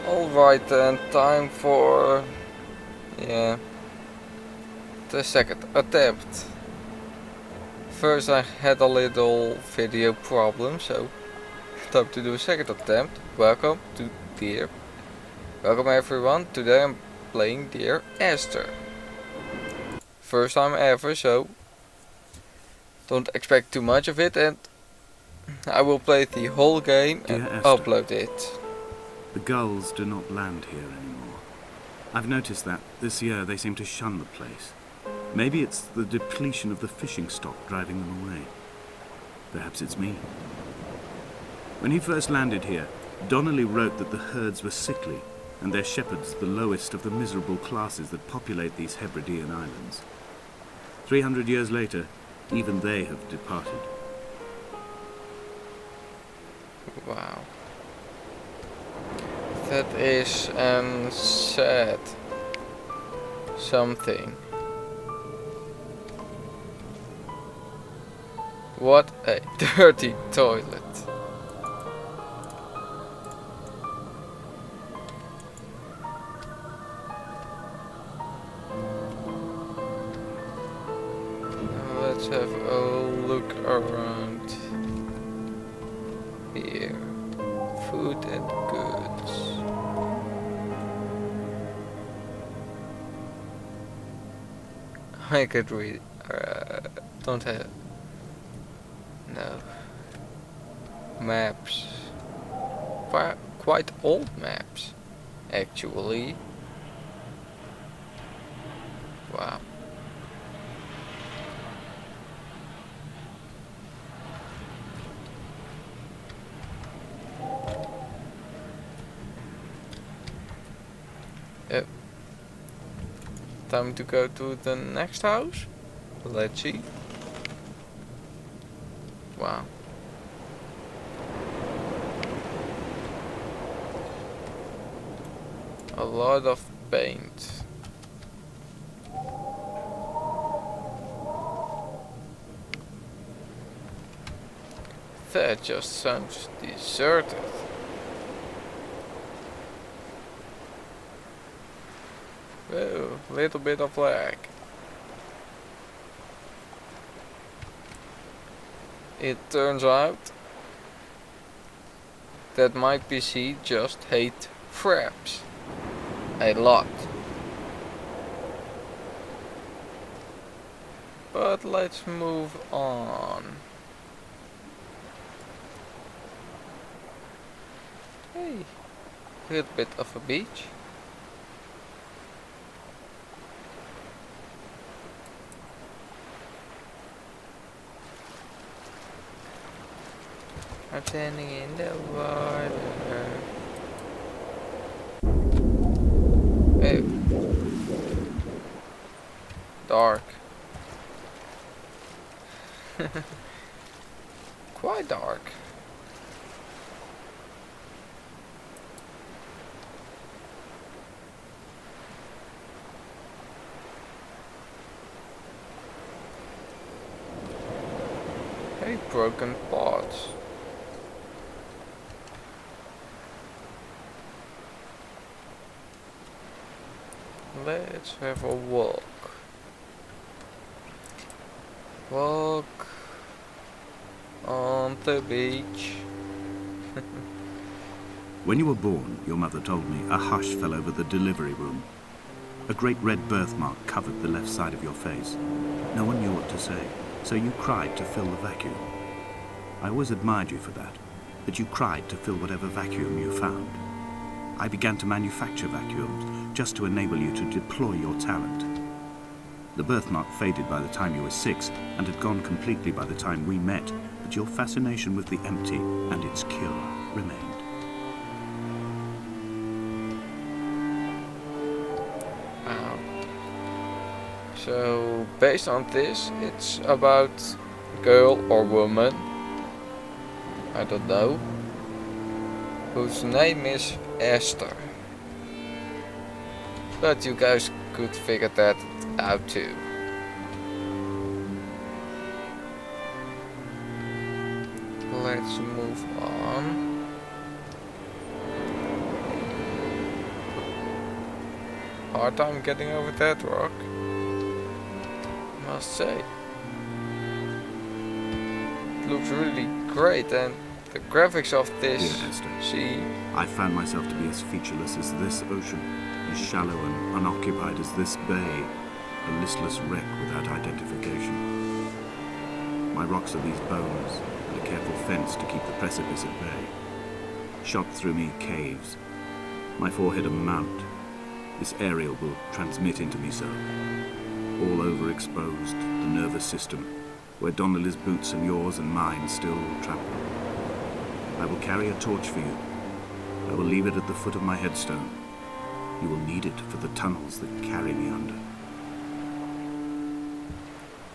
Alright then, time for yeah, the second attempt. First I had a little video problem, so time to do a second attempt. Welcome to Dear. Welcome everyone, today I'm playing Dear Esther. First time ever, so don't expect too much of it, and I will play the whole game and Dear Esther, upload it. the gulls do not land here anymore. I've noticed that this year they seem to shun the place. Maybe it's the depletion of the fishing stock driving them away. Perhaps it's me. When he first landed here, Donnelly wrote that the herds were sickly and their shepherds the lowest of the miserable classes that populate these Hebridean islands. 300 years later, even they have departed. Wow. That is sad something. What a dirty toilet. Now let's have a look around here. Food and goods. I could read. Don't have. No. Maps. Quite old maps, actually. Wow. Time to go to the next house. Let's see. Wow. A lot of paint. That just sounds deserted. Whoa, little bit of lag. It turns out that my PC just hates fraps a lot. But let's move on. Hey, a little bit of a beach. I'm standing in the water. Hey. Dark. Quite dark. Hey, broken pots. Let's have a walk. Walk on the beach. When you were born, your mother told me, a hush fell over the delivery room. A great red birthmark covered the left side of your face. No one knew what to say, so you cried to fill the vacuum. I always admired you for that you cried to fill whatever vacuum you found. I began to manufacture vacuums just to enable you to deploy your talent. The birthmark faded by the time you were 6 and had gone completely by the time we met, but your fascination with the empty and its cure remained. Wow. So, based on this, it's about girl or woman, I don't know, whose name is Esther. But you guys could figure that out too. Let's move on. hard time getting over that rock, must say. It looks really great, and the graphics of this Dear Esther, sea. I found myself to be as featureless as this ocean, as shallow and unoccupied as this bay, a listless wreck without identification. My rocks are these bones, and a careful fence to keep the precipice at bay. Shot through me caves, my forehead a mount. This aerial will transmit into me so. All overexposed, the nervous system, where Donnelly's boots and yours and mine still trample. I will carry a torch for you. I will leave it at the foot of my headstone. You will need it for the tunnels that carry me under.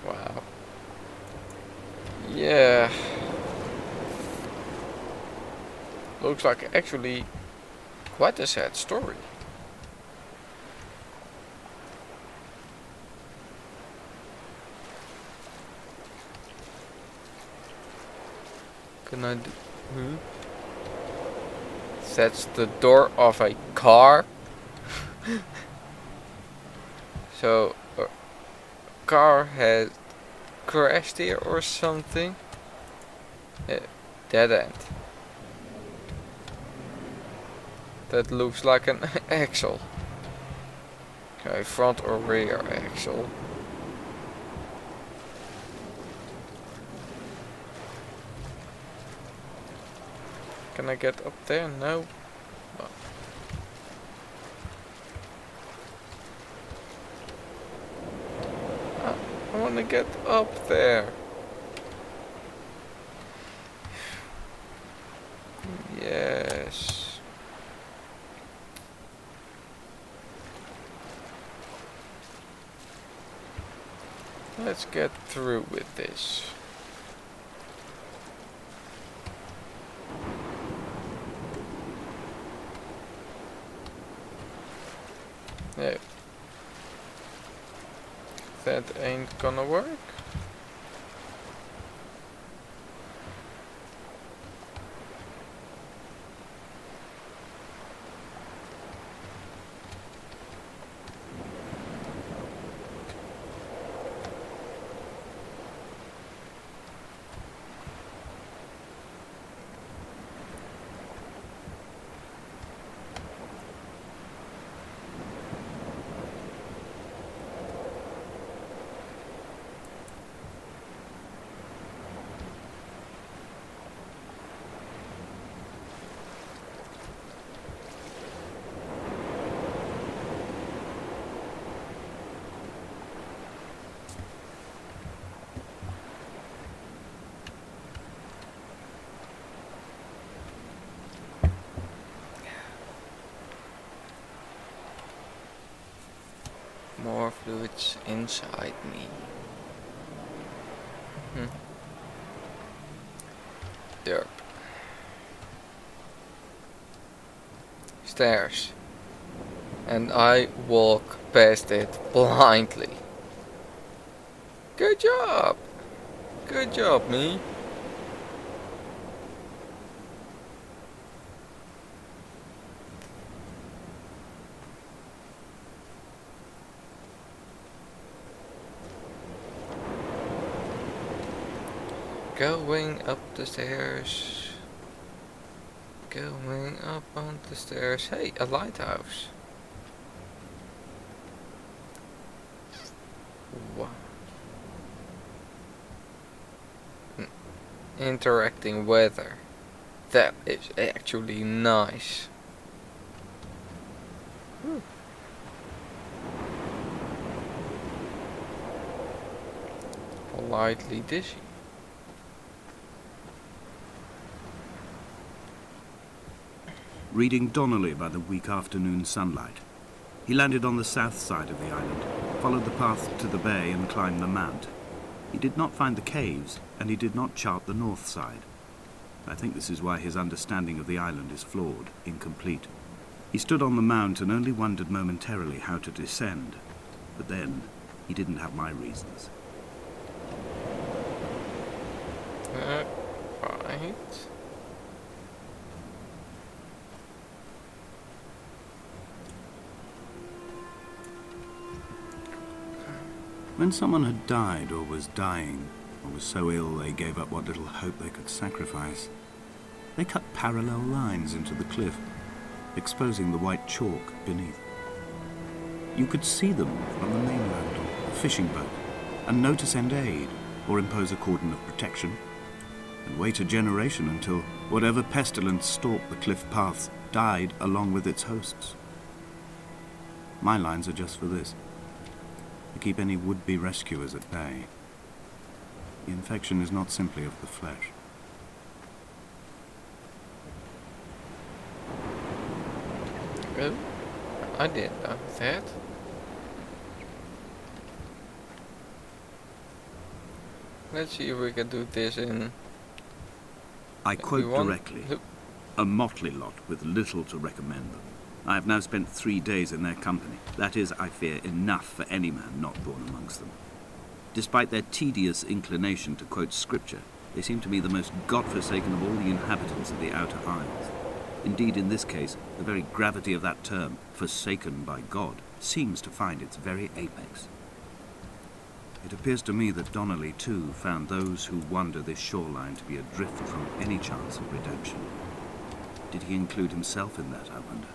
Wow. Yeah. Looks like actually quite a sad story. Can I do? That's the door of a car. So a car has crashed here or something. Dead end. That looks like an axle. Okay, front or rear axle. Can I get up there? No. Oh. I want to get up there. Yes. Let's get through with this. Yeah. That ain't gonna work. More fluids inside me. Yep. Stairs. And I walk past it blindly. Good job! Good job, me. Going up the stairs. Going up on the stairs. Hey, a lighthouse. Wow. Interacting weather. That is actually nice. Whew. Politely dizzy. Reading Donnelly by the weak afternoon sunlight. He landed on the south side of the island, followed the path to the bay and climbed the mount. He did not find the caves, and he did not chart the north side. I think this is why his understanding of the island is flawed, incomplete. He stood on the mount and only wondered momentarily how to descend. But then, he didn't have my reasons. Right. When someone had died or was dying, or was so ill they gave up what little hope they could sacrifice, they cut parallel lines into the cliff, exposing the white chalk beneath. You could see them from the mainland or a fishing boat, and know to send aid or impose a cordon of protection, and wait a generation until whatever pestilence stalked the cliff paths died along with its hosts. My lines are just for this, to keep any would-be rescuers at bay. The infection is not simply of the flesh. Oh, I didn't know that. Let's see if we can do this in... I quote want- directly, a motley lot with little to recommend them. I have now spent 3 days in their company. That is, I fear, enough for any man not born amongst them. Despite their tedious inclination to quote scripture, they seem to me the most God-forsaken of all the inhabitants of the Outer Isles. Indeed, in this case, the very gravity of that term, forsaken by God, seems to find its very apex. It appears to me that Donnelly, too, found those who wander this shoreline to be adrift from any chance of redemption. Did he include himself in that, I wonder?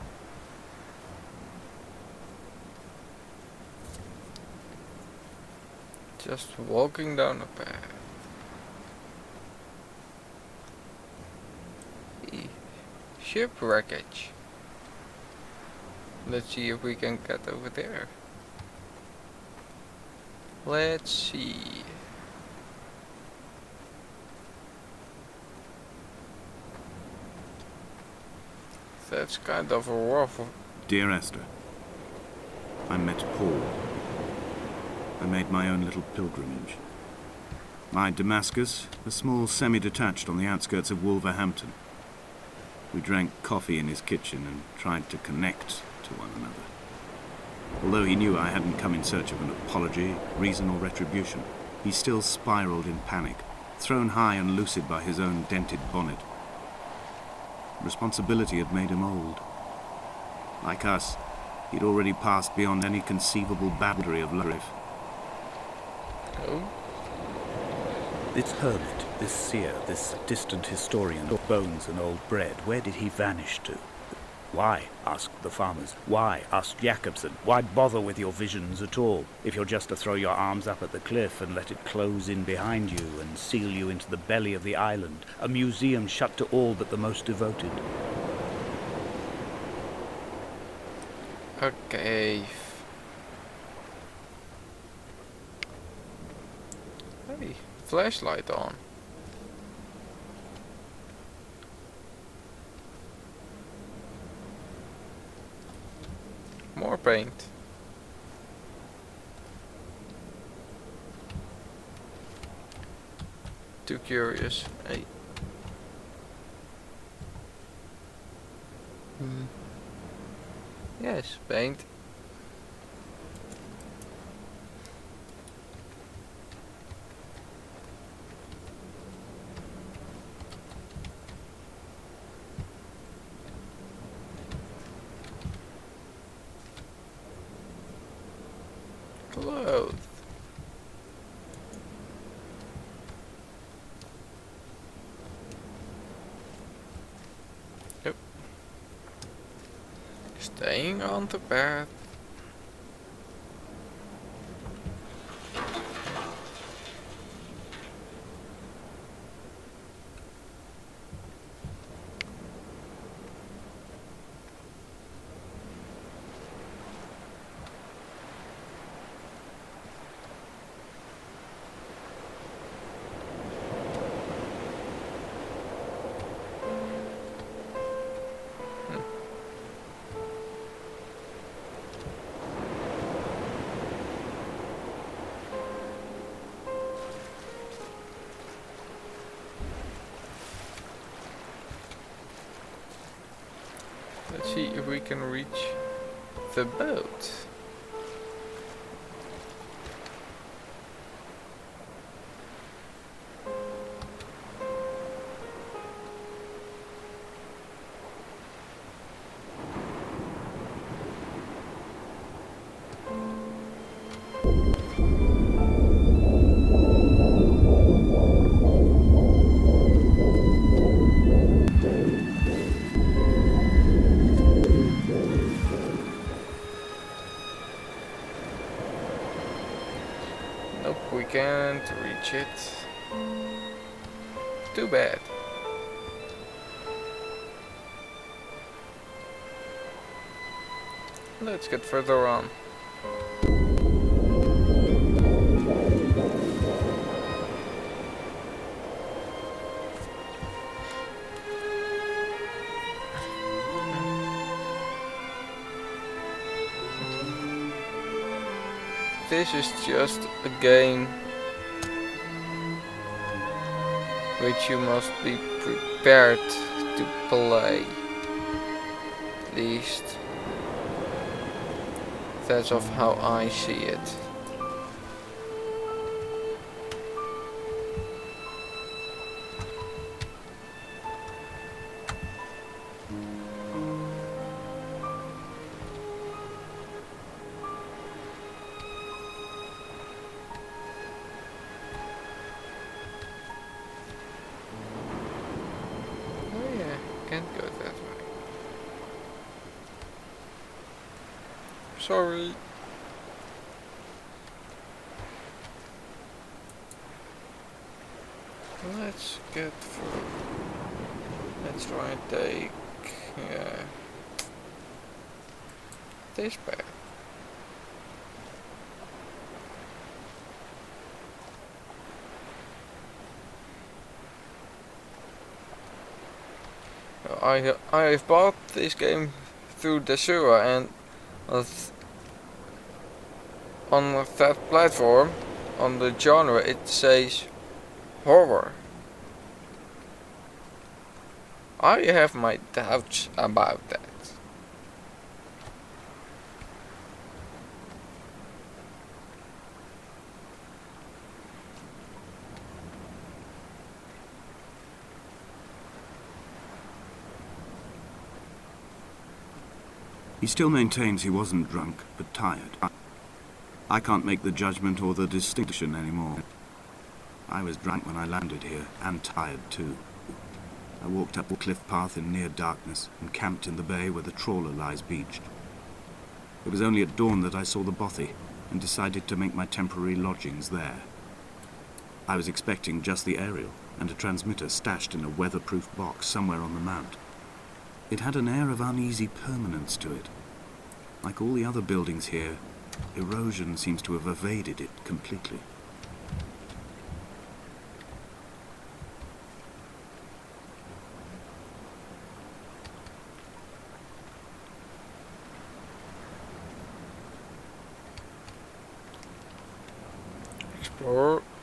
Just walking down a path. Shipwreckage. Let's see if we can get over there. Let's see. That's kind of a rough. Dear Esther, I met Paul. I made my own little pilgrimage. My Damascus, a small semi-detached on the outskirts of Wolverhampton. We drank coffee in his kitchen and tried to connect to one another. Although he knew I hadn't come in search of an apology, reason or retribution, he still spiraled in panic, thrown high and lucid by his own dented bonnet. Responsibility had made him old. Like us, he'd already passed beyond any conceivable boundary of life. Oh, This hermit, this seer, this distant historian of bones and old bread, where did he vanish to? Why, asked the farmers. Why, asked Jacobson. Why bother with your visions at all, if you're just to throw your arms up at the cliff and let it close in behind you and seal you into the belly of the island, a museum shut to all but the most devoted? okay. Hey, flashlight on. More paint. Too curious. Hey. Yes, paint. Clothes. Yep. Staying on the path. Let's see if we can reach the boat. can't reach it. Too bad. Let's get further on. This is just a game which you must be prepared to play. At least that's of how I see it. Oh yeah, can't go that way. Sorry. Let's get through. Let's try and take this path. I've bought this game through Desura, and on that platform, on the genre, it says horror. I have my doubts about that. He still maintains he wasn't drunk, but tired. I can't make the judgment or the distinction anymore. I was drunk when I landed here, and tired too. I walked up the cliff path in near darkness and camped in the bay where the trawler lies beached. It was only at dawn that I saw the bothy and decided to make my temporary lodgings there. I was expecting just the aerial and a transmitter stashed in a weatherproof box somewhere on the mount. It had an air of uneasy permanence to it. Like all the other buildings here, erosion seems to have evaded it completely.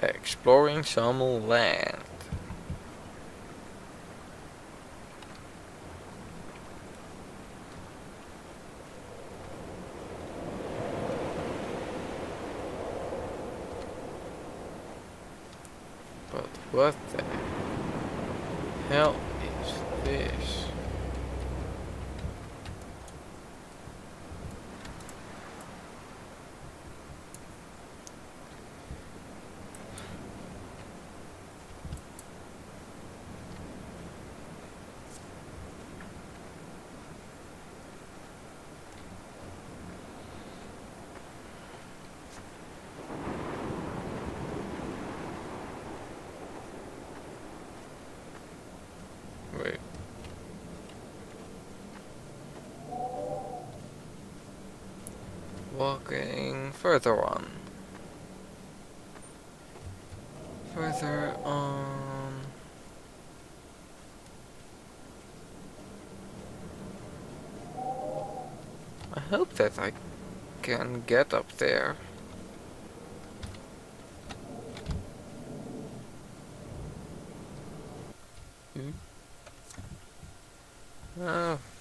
Exploring some land. But what the hell is this? Wait. Walking further on. Further on. I hope that I can get up there.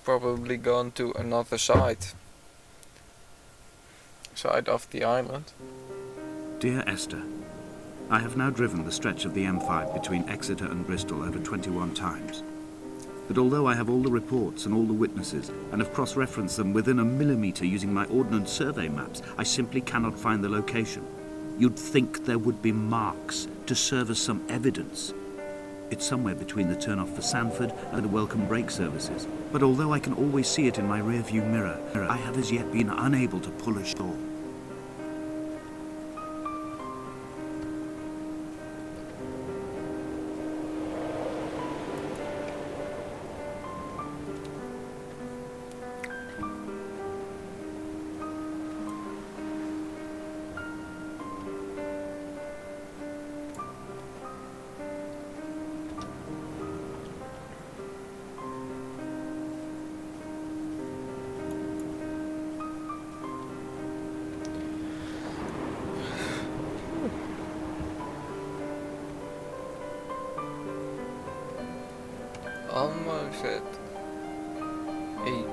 Probably gone to another side of the island. Dear Esther, I have now driven the stretch of the M5 between Exeter and Bristol over 21 times. But although I have all the reports and all the witnesses, and have cross-referenced them within a millimetre using my Ordnance Survey maps, I simply cannot find the location. You'd think there would be marks to serve as some evidence. It's somewhere between the turn-off for Sanford and the welcome brake services. But although I can always see it in my rear-view mirror, I have as yet been unable to pull ashore. is it? A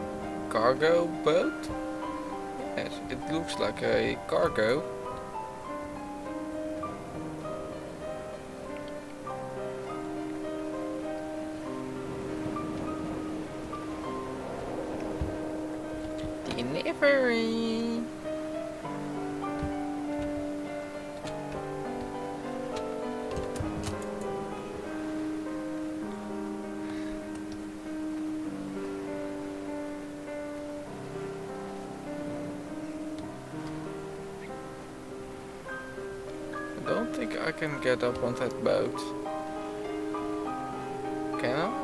cargo boat? Yes, it looks like a cargo. Delivery. I don't think I can get up on that boat. Can I?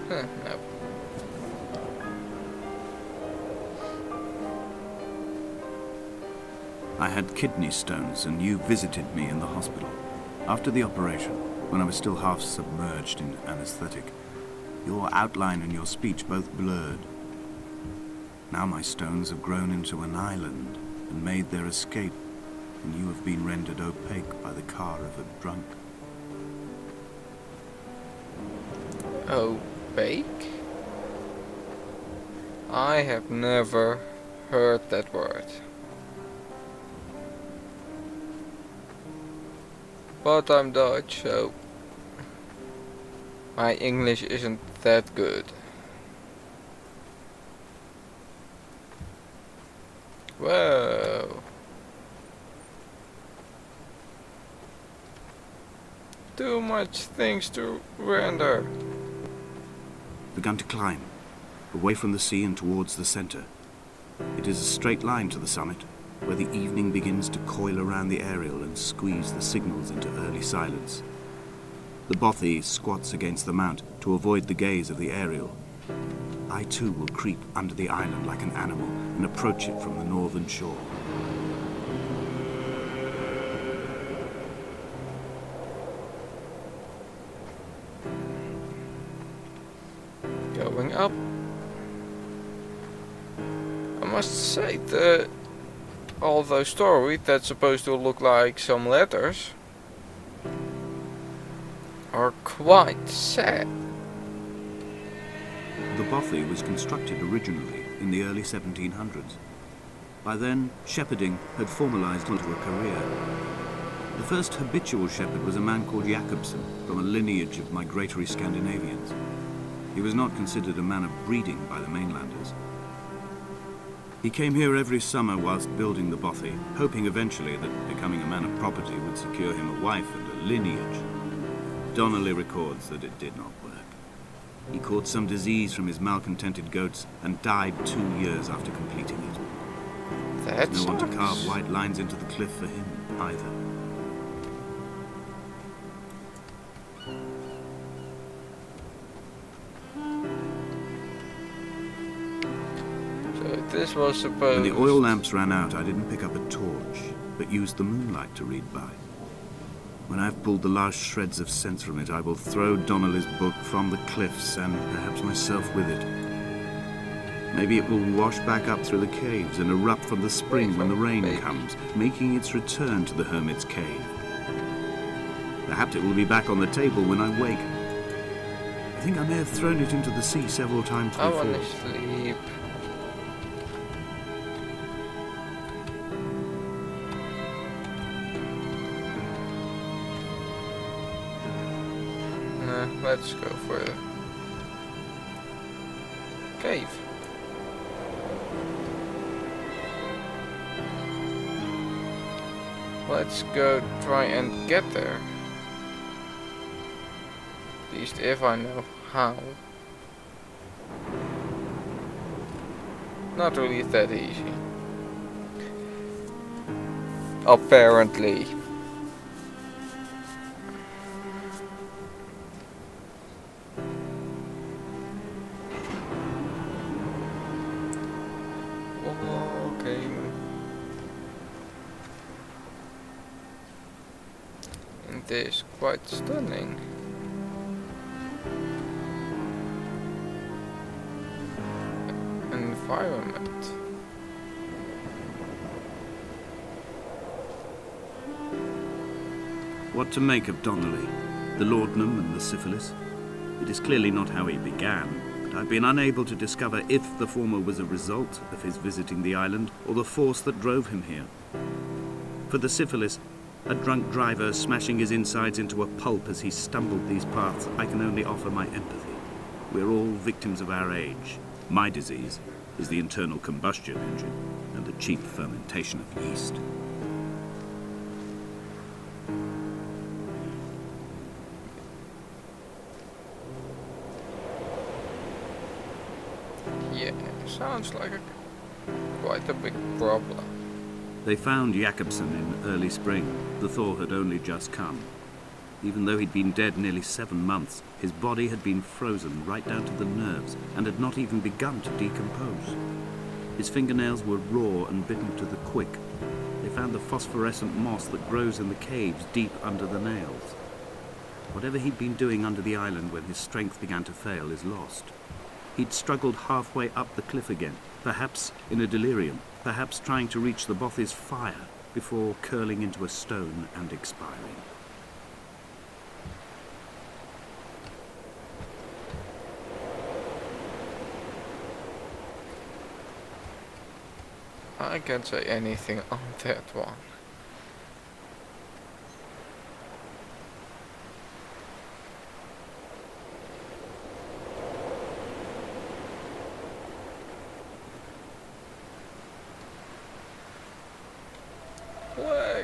No. I had kidney stones and you visited me in the hospital. After the operation, when I was still half submerged in anesthetic, your outline and your speech both blurred. Now my stones have grown into an island and made their escape, and you have been rendered opaque by the car of a drunk. Opaque? I have never heard that word. But I'm Dutch, so my English isn't that good. Whoa. Too much things to render. Begun to climb, away from the sea and towards the center. It is a straight line to the summit, where the evening begins to coil around the aerial and squeeze the signals into early silence. The bothy squats against the mount to avoid the gaze of the aerial. I too will creep under the island like an animal and approach it from the northern shore. Going up. I must say although story that's supposed to look like some letters are quite sad. The bothy was constructed originally in the early 1700s. By then, shepherding had formalized into a career. The first habitual shepherd was a man called Jacobsen, from a lineage of migratory Scandinavians. He was not considered a man of breeding by the mainlanders. He came here every summer whilst building the bothy, hoping eventually that becoming a man of property would secure him a wife and a lineage. Donnelly records that it did not work. He caught some disease from his malcontented goats and died 2 years after completing it. That's no one to carve white lines into the cliff for him either. So this was supposed... When the oil lamps ran out, I didn't pick up a torch, but used the moonlight to read by. When I've pulled the last shreds of sense from it, I will throw Donnelly's book from the cliffs and perhaps myself with it. Maybe it will wash back up through the caves and erupt from the spring when the rain comes, making its return to the hermit's cave. Perhaps it will be back on the table when I wake. I think I may have thrown it into the sea several times before. I want to sleep. Let's go for the cave. Let's go try and get there. At least if I know how. Not really that easy. Apparently. It is quite stunning. Environment. What to make of Donnelly, the laudanum and the syphilis? It is clearly not how he began, but I've been unable to discover if the former was a result of his visiting the island or the force that drove him here. For the syphilis, a drunk driver smashing his insides into a pulp as he stumbled these paths, I can only offer my empathy. We're all victims of our age. My disease is the internal combustion engine and the cheap fermentation of yeast. Yeah, sounds like quite a big problem. They found Jakobsen in early spring. The thaw had only just come. Even though he'd been dead nearly 7 months, his body had been frozen right down to the nerves and had not even begun to decompose. His fingernails were raw and bitten to the quick. They found the phosphorescent moss that grows in the caves deep under the nails. Whatever he'd been doing under the island when his strength began to fail is lost. He'd struggled halfway up the cliff again, perhaps in a delirium, perhaps trying to reach the Bothy's fire before curling into a stone and expiring. I can't say anything on that one.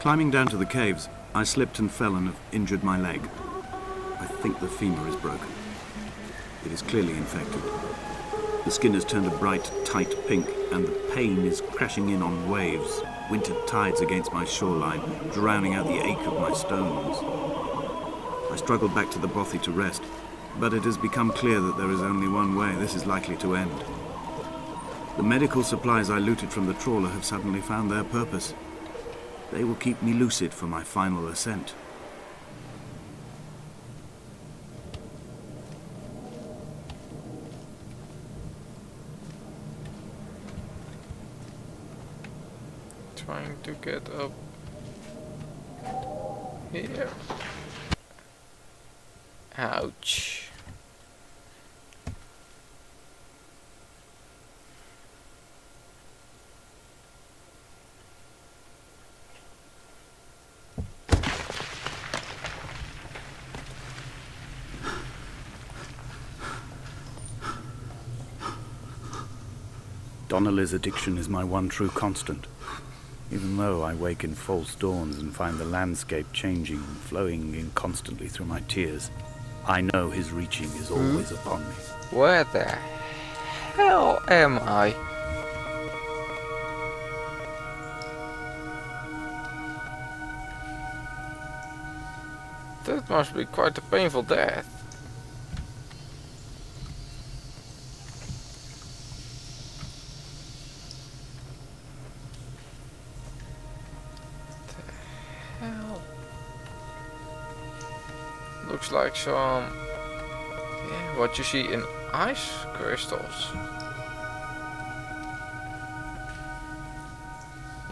Climbing down to the caves, I slipped and fell and have injured my leg. I think the femur is broken. It is clearly infected. The skin has turned a bright, tight pink, and the pain is crashing in on waves, winter tides against my shoreline, drowning out the ache of my stones. I struggled back to the bothy to rest, but it has become clear that there is only one way this is likely to end. The medical supplies I looted from the trawler have suddenly found their purpose. They will keep me lucid for my final ascent. Trying to get up here. Ouch. Donnelly's addiction is my one true constant. Even though I wake in false dawns and find the landscape changing and flowing in constantly through my tears, I know his reaching is always upon me. Where the hell am I? That must be quite a painful death. The hell? Looks like some, what you see in ice crystals.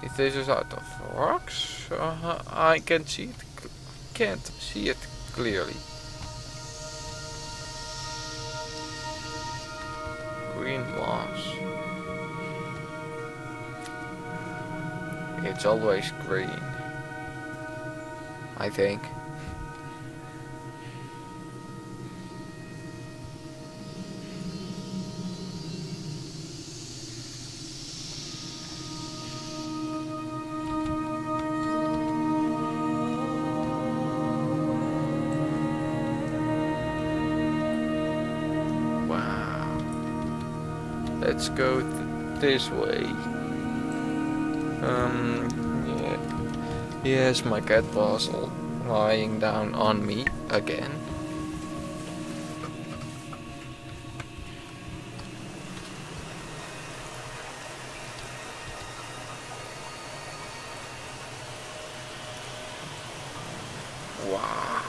If this is out of rocks, I can see it. Can't see it clearly. Green moss. It's always green, I think. Let's go this way. Yeah. Yes, my cat was lying down on me again. Wow.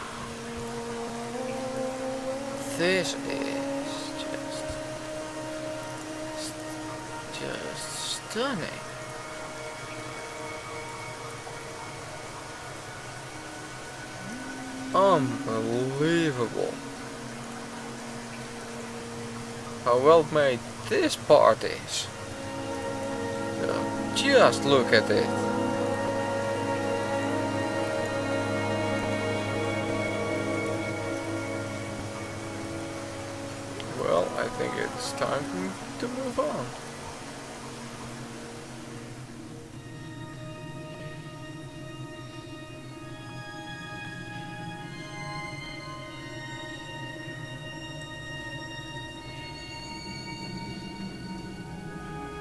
This is just stunning. Unbelievable. How well made this part is. Just look at it. Well, I think it's time for me to move on.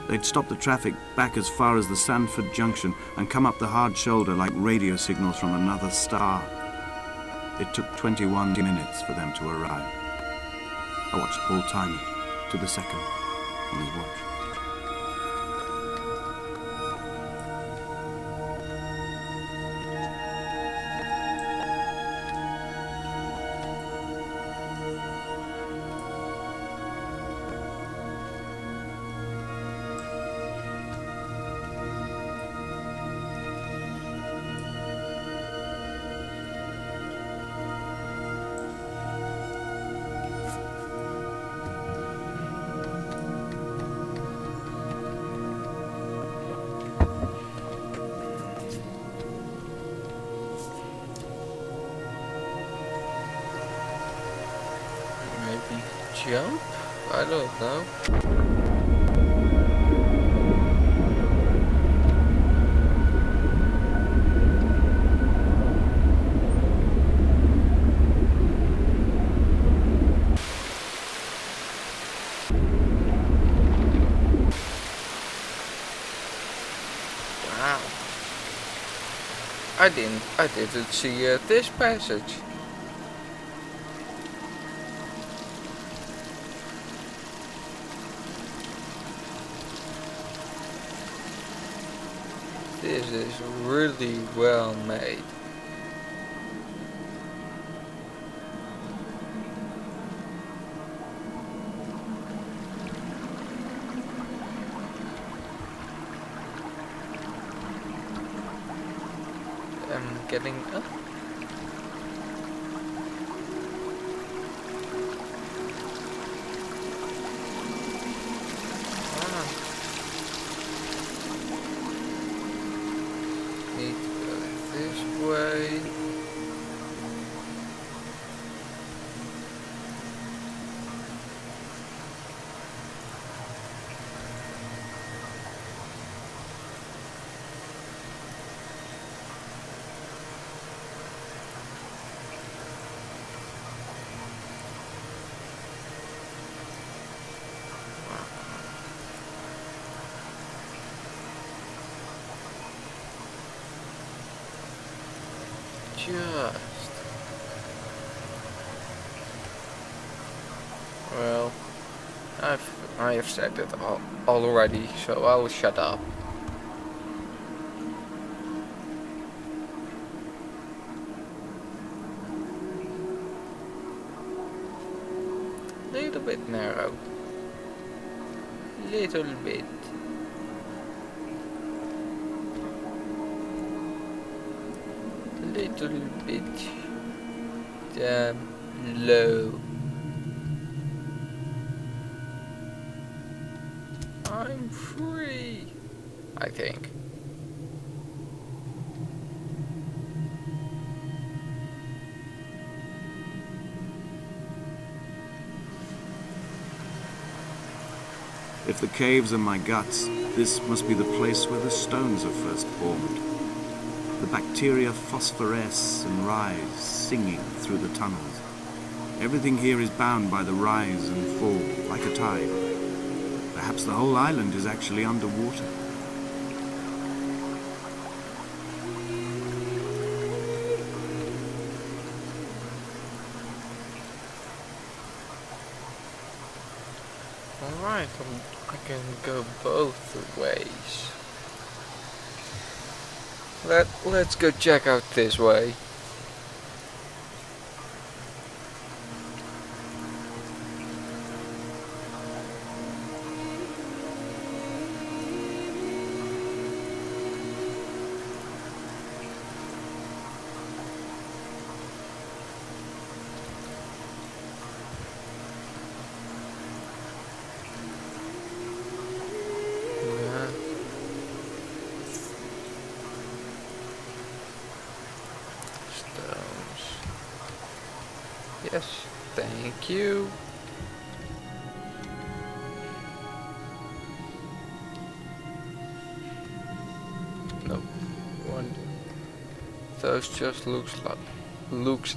They'd stop the traffic back as far as the Sandford Junction and come up the hard shoulder like radio signals from another star. It took 21 minutes for them to arrive. I watched Paul time it to the second on his watch. Maybe jump? I don't know. Wow. I didn't see this passage. This is really well made. I'm getting up. Need to go this way. Just. Well, I have said it already, so I'll shut up. Little bit narrow. Little bit. Little bit low. I'm free, I think. If the caves are my guts, this must be the place where the stones are first formed. The bacteria phosphoresce and rise, singing through the tunnels. Everything here is bound by the rise and fall, like a tide. Perhaps the whole island is actually underwater. Alright, I can go both ways. Let's go check out this way. Yes, thank you. No, one. Those just looks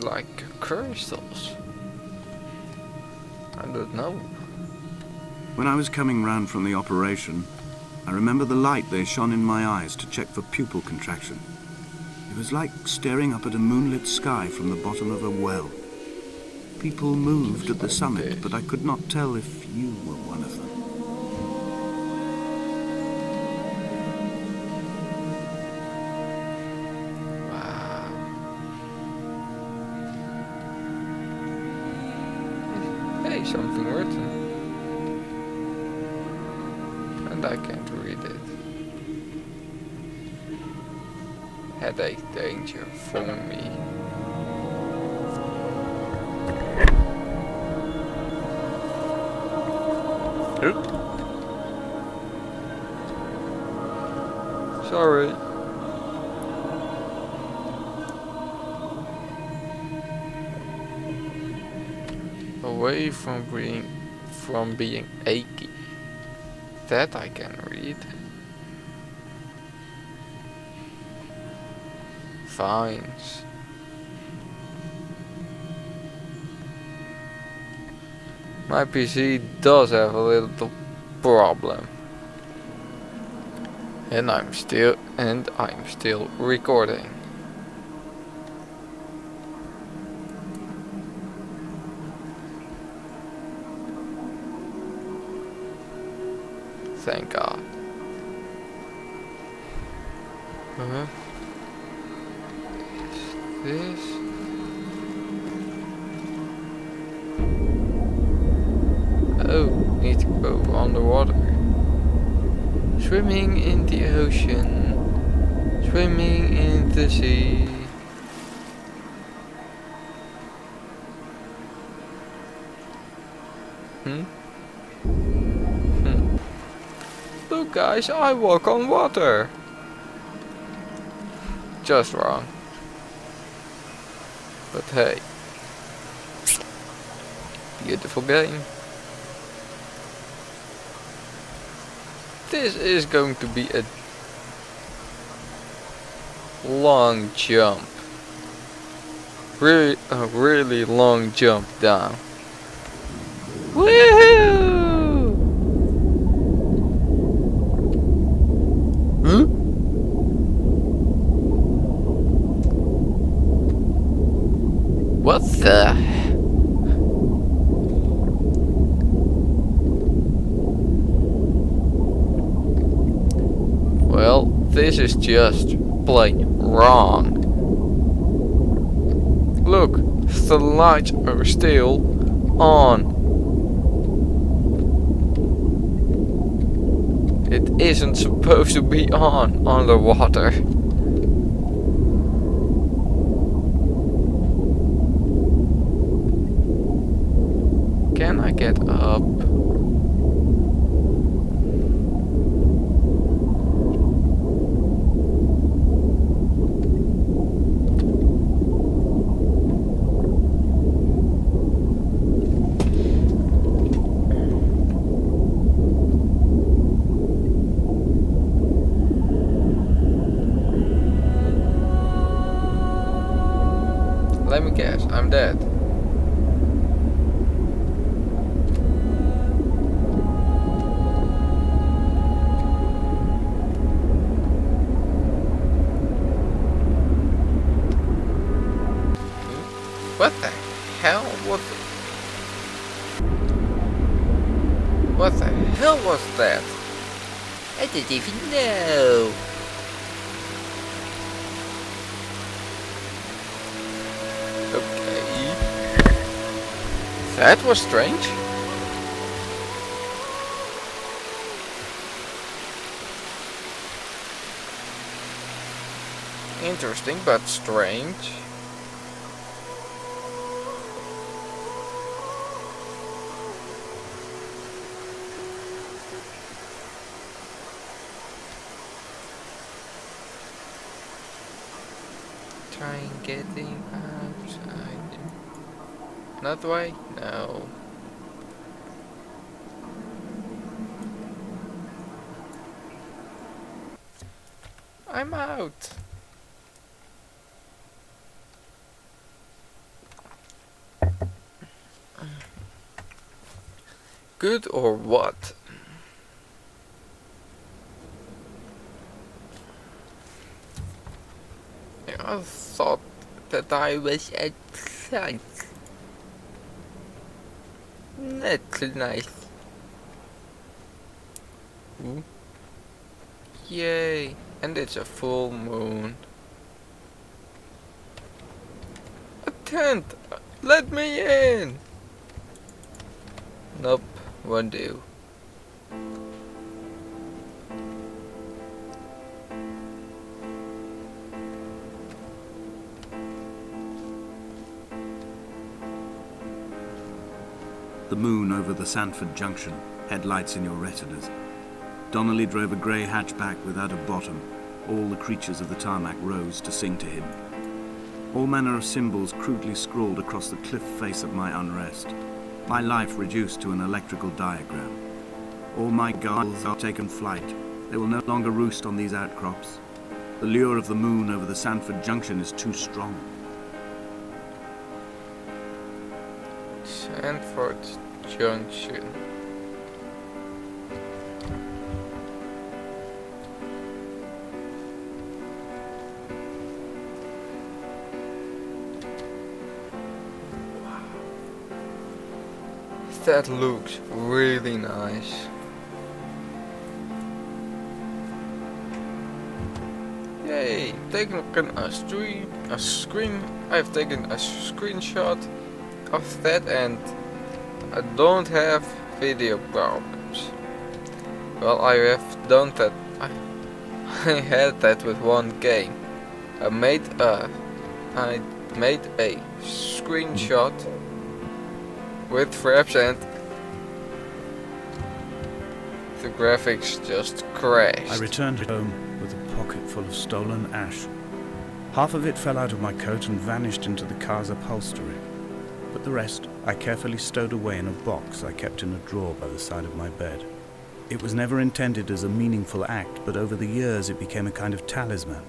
like crystals. I don't know. When I was coming round from the operation, I remember the light they shone in my eyes to check for pupil contraction. It was like staring up at a moonlit sky from the bottom of a well. People moved at the summit, but I could not tell if you were one of them. Wow. Hey, something written. And I can't read it. Headache danger for me. Sorry. Away from being achy. That I can read. Vines. My PC does have a little problem. And I'm still recording. Thank God. This? Oh, need to go underwater. Swimming in the ocean. Swimming in the sea. Look guys, I walk on water. Just wrong. But hey. Beautiful game. This is going to be a long jump. Really, a really long jump down. Woohoo! Huh? What the? Well, this is just plain wrong. Look, the lights are still on. It isn't supposed to be on underwater. Can I get up? Let me guess, I'm dead. What the hell? What the hell was that? I didn't even know. Okay. That was strange. Interesting but strange. Trying getting outside. That way? No. I'm out. Good or what? I thought that I was outside. That's nice. Ooh. Yay! And it's a full moon. A tent! Let me in! Nope, won't do. The moon over the Sanford Junction, headlights in your retinas. Donnelly drove a grey hatchback without a bottom. All the creatures of the tarmac rose to sing to him. All manner of symbols crudely scrawled across the cliff face of my unrest. My life reduced to an electrical diagram. All my gulls have taken flight. They will no longer roost on these outcrops. The lure of the moon over the Sanford Junction is too strong. Sanford Junction. Wow. That looks really nice. Yay! Taken a screen. I've taken a screenshot of that and I don't have video problems. Well, I have done that. I had that with one game. I made a screenshot with fraps and the graphics just crashed. I returned home with a pocket full of stolen ash. Half of it fell out of my coat and vanished into the car's upholstery. But the rest I carefully stowed away in a box I kept in a drawer by the side of my bed. It was never intended as a meaningful act, but over the years it became a kind of talisman.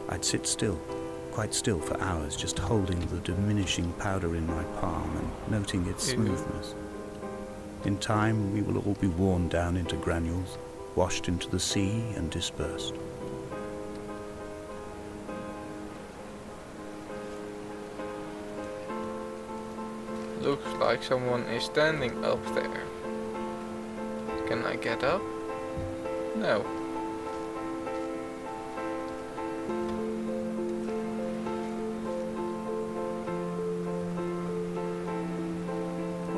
I'd sit still, quite still for hours, just holding the diminishing powder in my palm and noting its smoothness. In time, we will all be worn down into granules, washed into the sea and dispersed. Looks like someone is standing up there. Can I get up? No.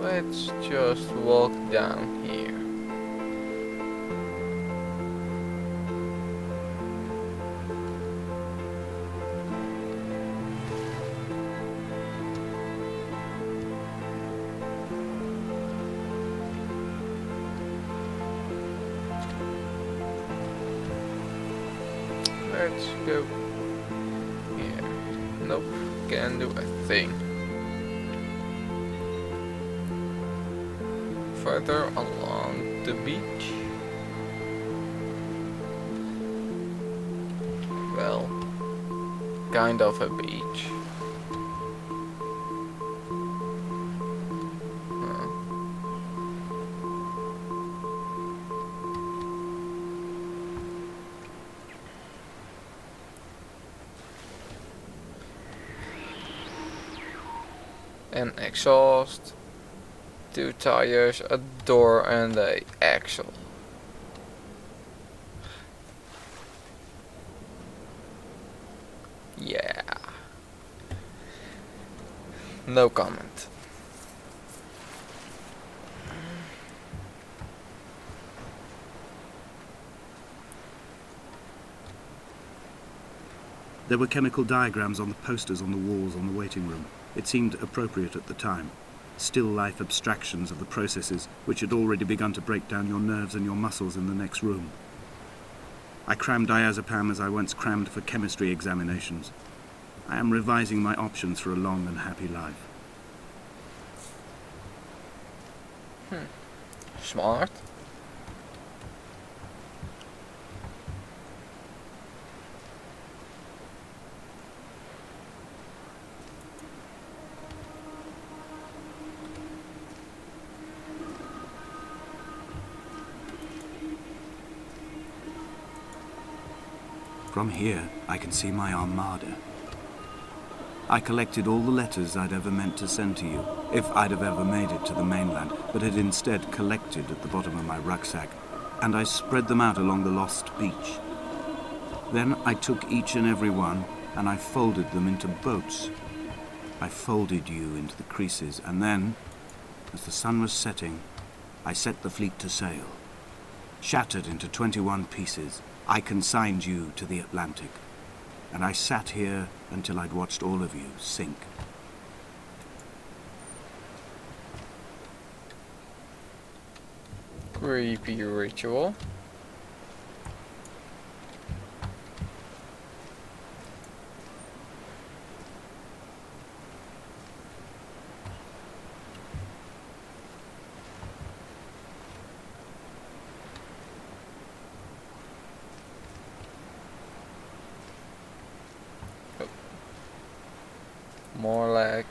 Let's just walk down here. Let's go here. Nope, can't do a thing. Further along the beach. Well, kind of a beach. An exhaust, 2 tires, a door and a axle. Yeah. No comment. There were chemical diagrams on the posters on the walls on the waiting room. It seemed appropriate at the time. Still life abstractions of the processes which had already begun to break down your nerves and your muscles in the next room. I crammed diazepam as I once crammed for chemistry examinations. I am revising my options for a long and happy life. Smart. From here, I can see my armada. I collected all the letters I'd ever meant to send to you, if I'd have ever made it to the mainland, but had instead collected at the bottom of my rucksack, and I spread them out along the lost beach. Then I took each and every one, and I folded them into boats. I folded you into the creases, and then, as the sun was setting, I set the fleet to sail. Shattered into 21 pieces, I consigned you to the Atlantic, and I sat here until I'd watched all of you sink. Creepy ritual. More like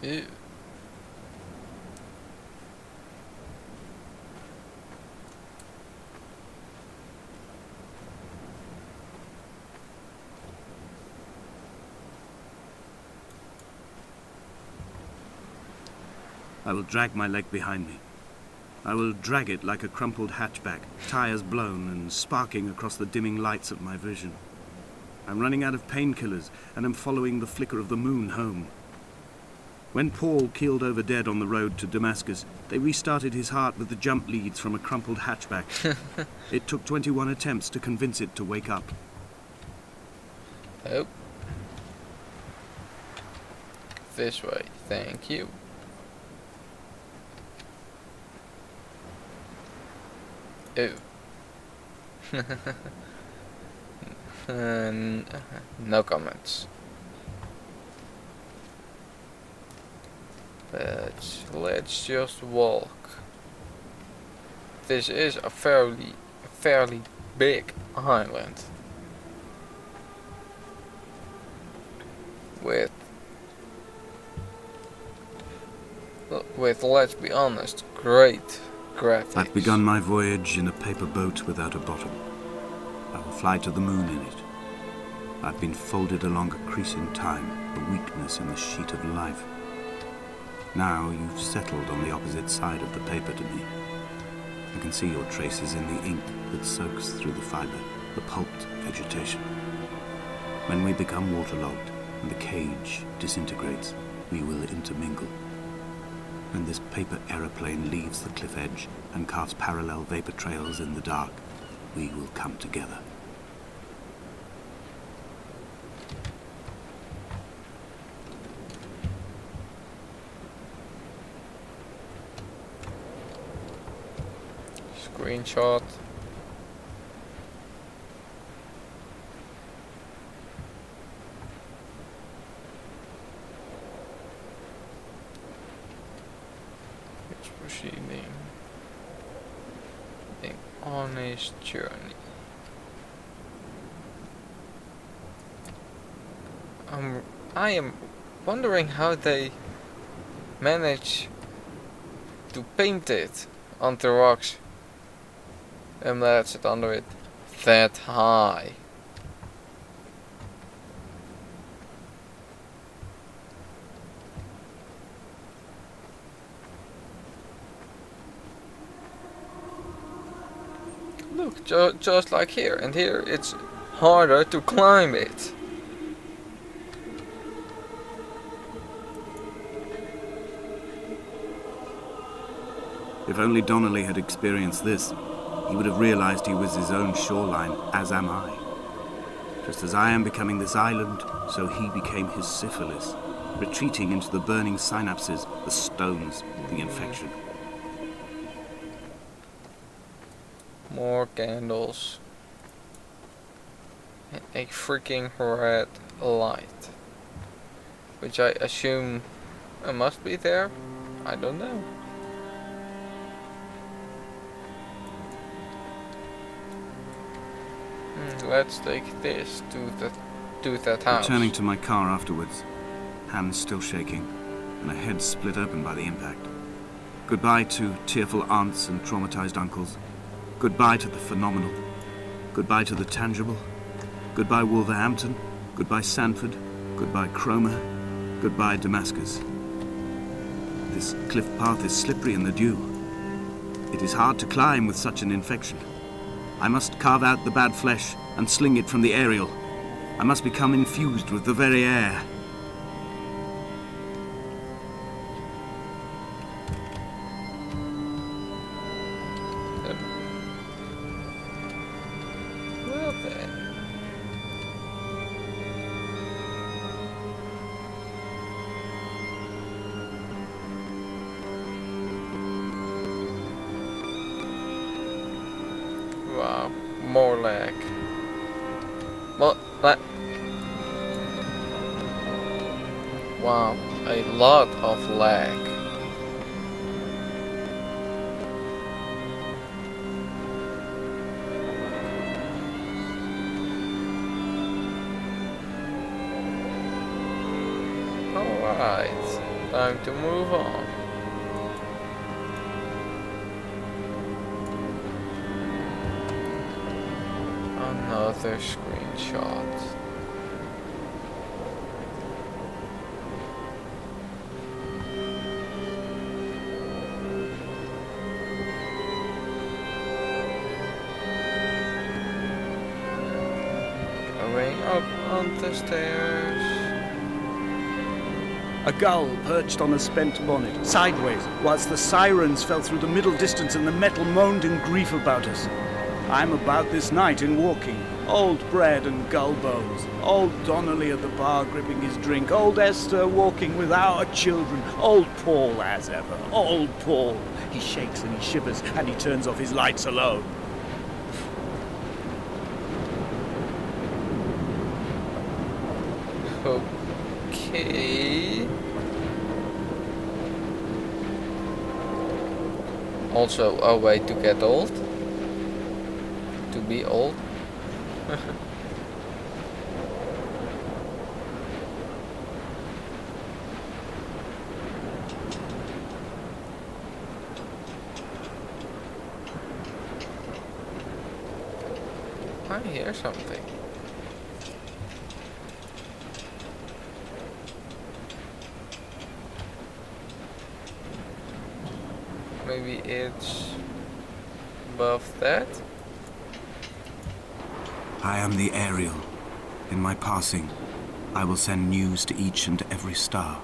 ew. I will drag my leg behind me. I will drag it like a crumpled hatchback, tires blown and sparking across the dimming lights of my vision. I'm running out of painkillers and am following the flicker of the moon home. When Paul keeled over dead on the road to Damascus, they restarted his heart with the jump leads from a crumpled hatchback. It took 21 attempts to convince it to wake up. Oh. This way, thank you. Ew. No comments. But let's just walk. This is a fairly big island. With, let's be honest, great graphics. I've begun my voyage in a paper boat without a bottom. I will fly to the moon in it. I've been folded along a crease in time, a weakness in the sheet of life. Now you've settled on the opposite side of the paper to me. I can see your traces in the ink that soaks through the fiber, the pulped vegetation. When we become waterlogged and the cage disintegrates, we will intermingle. When this paper aeroplane leaves the cliff edge and carves parallel vapor trails in the dark, we will come together. Screenshot. It's proceeding on his journey. I am wondering how they manage to paint it onto rocks. And let's sit under it that high. Look, just like here, and here it's harder to climb it. If only Donnelly had experienced this, he would have realized he was his own shoreline, as am I. Just as I am becoming this island, so he became his syphilis. retreating into the burning synapses, the stones, the infection. More candles. And a freaking red light. Which I assume must be there. I don't know. Let's take this to that house. Returning to my car afterwards, hands still shaking, and a head split open by the impact. Goodbye to tearful aunts and traumatized uncles. Goodbye to the phenomenal. Goodbye to the tangible. Goodbye Wolverhampton. Goodbye Sanford. Goodbye Cromer. Goodbye Damascus. This cliff path is slippery in the dew. It is hard to climb with such an infection. I must carve out the bad flesh and sling it from the aerial. I must become infused with the very air. Well then. Wow, more lag. Well, wow, a lot of lag. Alright, time to move on. Another screenshot. Going up on the stairs. A gull perched on a spent bonnet, sideways, whilst the sirens fell through the middle distance and the metal moaned in grief about us. I'm about this night in walking. Old bread and gull bones. Old Donnelly at the bar gripping his drink. Old Esther walking without her children. Old Paul as ever. Old Paul. He shakes and he shivers and he turns off his lights alone. Okay. Also a way to get old. To be old. I hear something. Maybe it's above that? I am the Ariel. In my passing, I will send news to each and every star.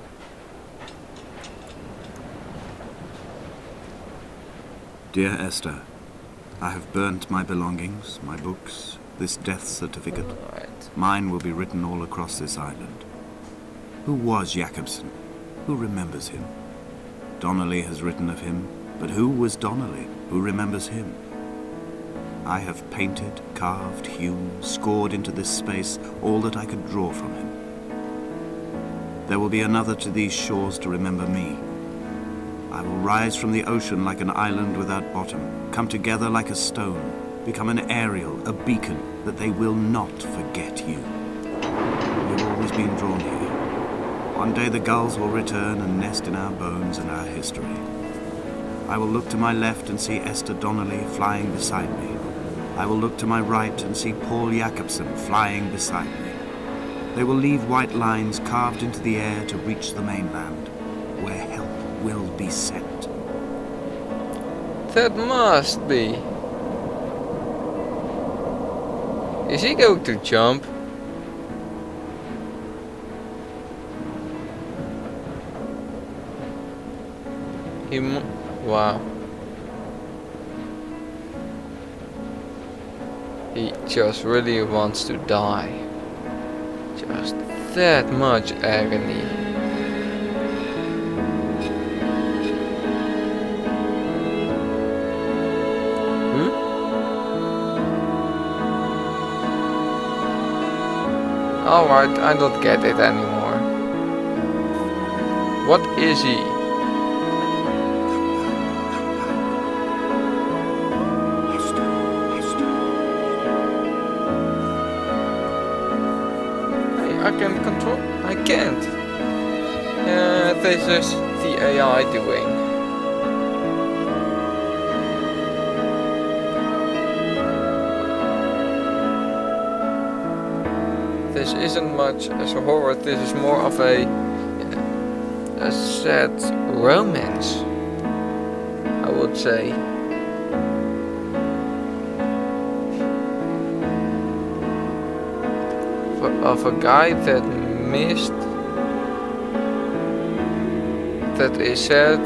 Dear Esther, I have burnt my belongings, my books, this death certificate. Right. Mine will be written all across this island. Who was Jakobsen? Who remembers him? Donnelly has written of him, but who was Donnelly? Who remembers him? I have painted, carved, hewn, scored into this space all that I could draw from him. There will be another to these shores to remember me. I will rise from the ocean like an island without bottom, come together like a stone, become an Ariel, a beacon, that they will not forget you. You've always been drawn here. One day the gulls will return and nest in our bones and our history. I will look to my left and see Esther Donnelly flying beside me. I will look to my right and see Paul Jakobsen flying beside me. They will leave white lines carved into the air to reach the mainland, where help will be sent. That must be. Is he going to jump? Wow. He just really wants to die. Just that much agony. Alright, I don't get it anymore. What is he? Hey, I can control. I can't. This is the AI doing. This isn't much as a horror, this is more of a sad romance, I would say. Of a guy that missed, that is sad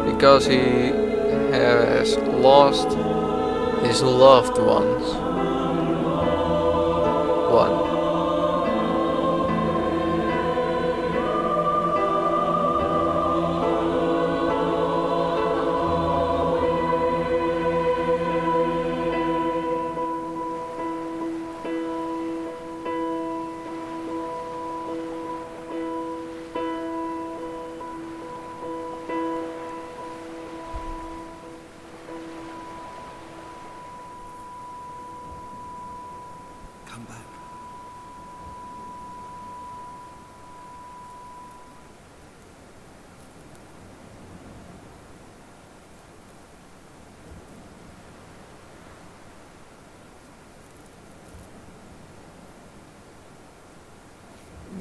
because he has lost his loved ones. One. Come back.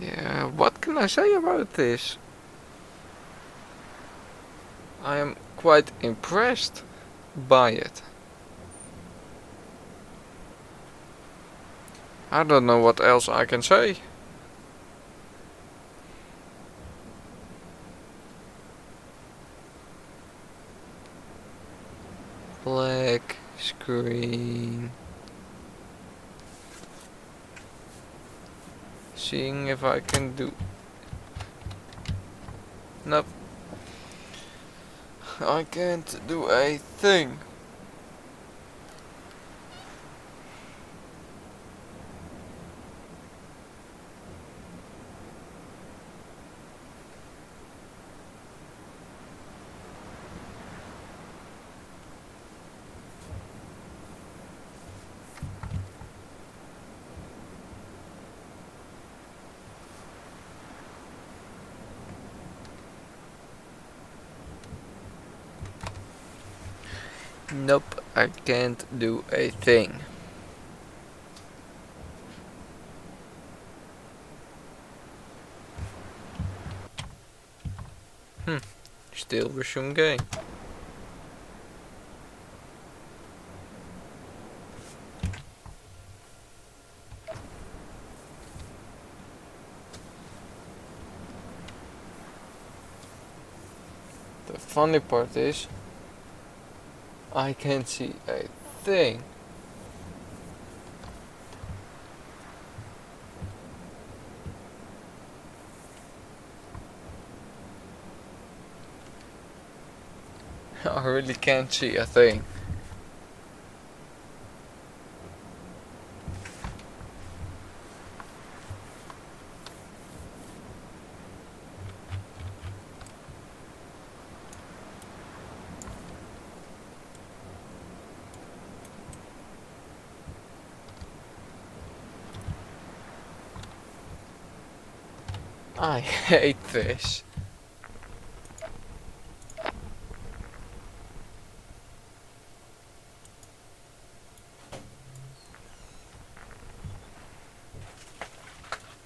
Yeah, what can I say about this? I am quite impressed by it. I don't know what else I can say. Black screen. Seeing if I can do. Nope. I can't do a thing. Nope, I can't do a thing. Still resume game. The funny part is, I can't see a thing. I really can't see a thing. I hate this.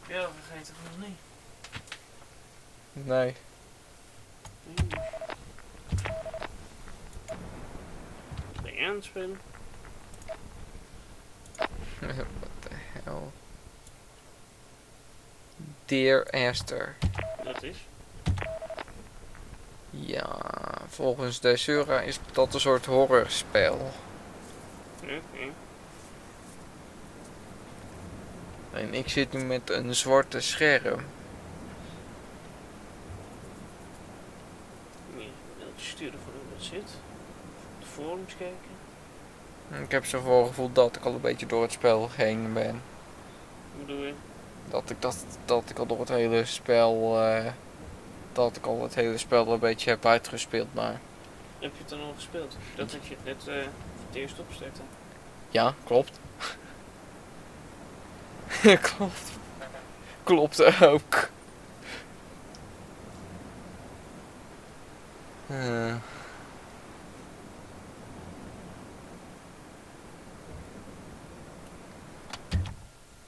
Ja, vergeet het nog niet. Nee. Ben je aan het spelen? What the hell? Dear Esther. Dat is. Ja, volgens de Sura is dat een soort horrorspel. Oké. En ik zit nu met een zwarte scherm. Nee, een mailtje sturen voor hoe dat zit. Op de forums kijken. Ik heb zo'n voorgevoel dat ik al een beetje door het spel heen ben. Hoe bedoel je? Dat ik al door het hele spel, dat ik al het hele spel een beetje heb uitgespeeld, maar Heb je het dan al gespeeld? Dat je het net voor het eerst opstartte. ja, klopt. Klopt. Klopt ook.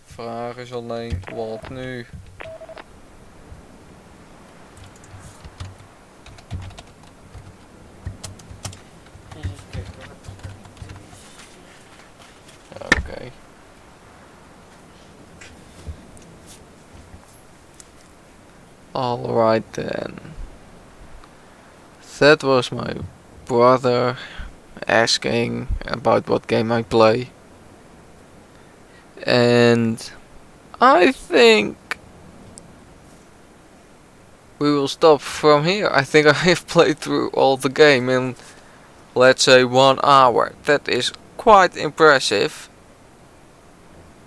Vraag is alleen, wat nu? Even kijken hoor. Oké. Alright then. That was my brother asking about what game I play. And I think we will stop from here. I think I have played through all the game in, let's say, 1 hour. That is quite impressive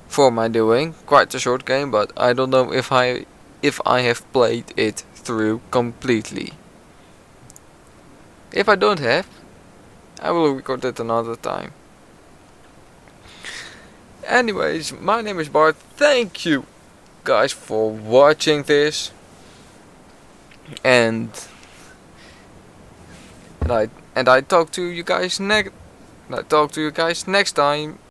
for my doing. Quite a short game, but I don't know if I have played it through completely. If I don't have, I will record it another time. Anyways, my name is Bart. Thank you guys for watching this. And I talk to you guys next time.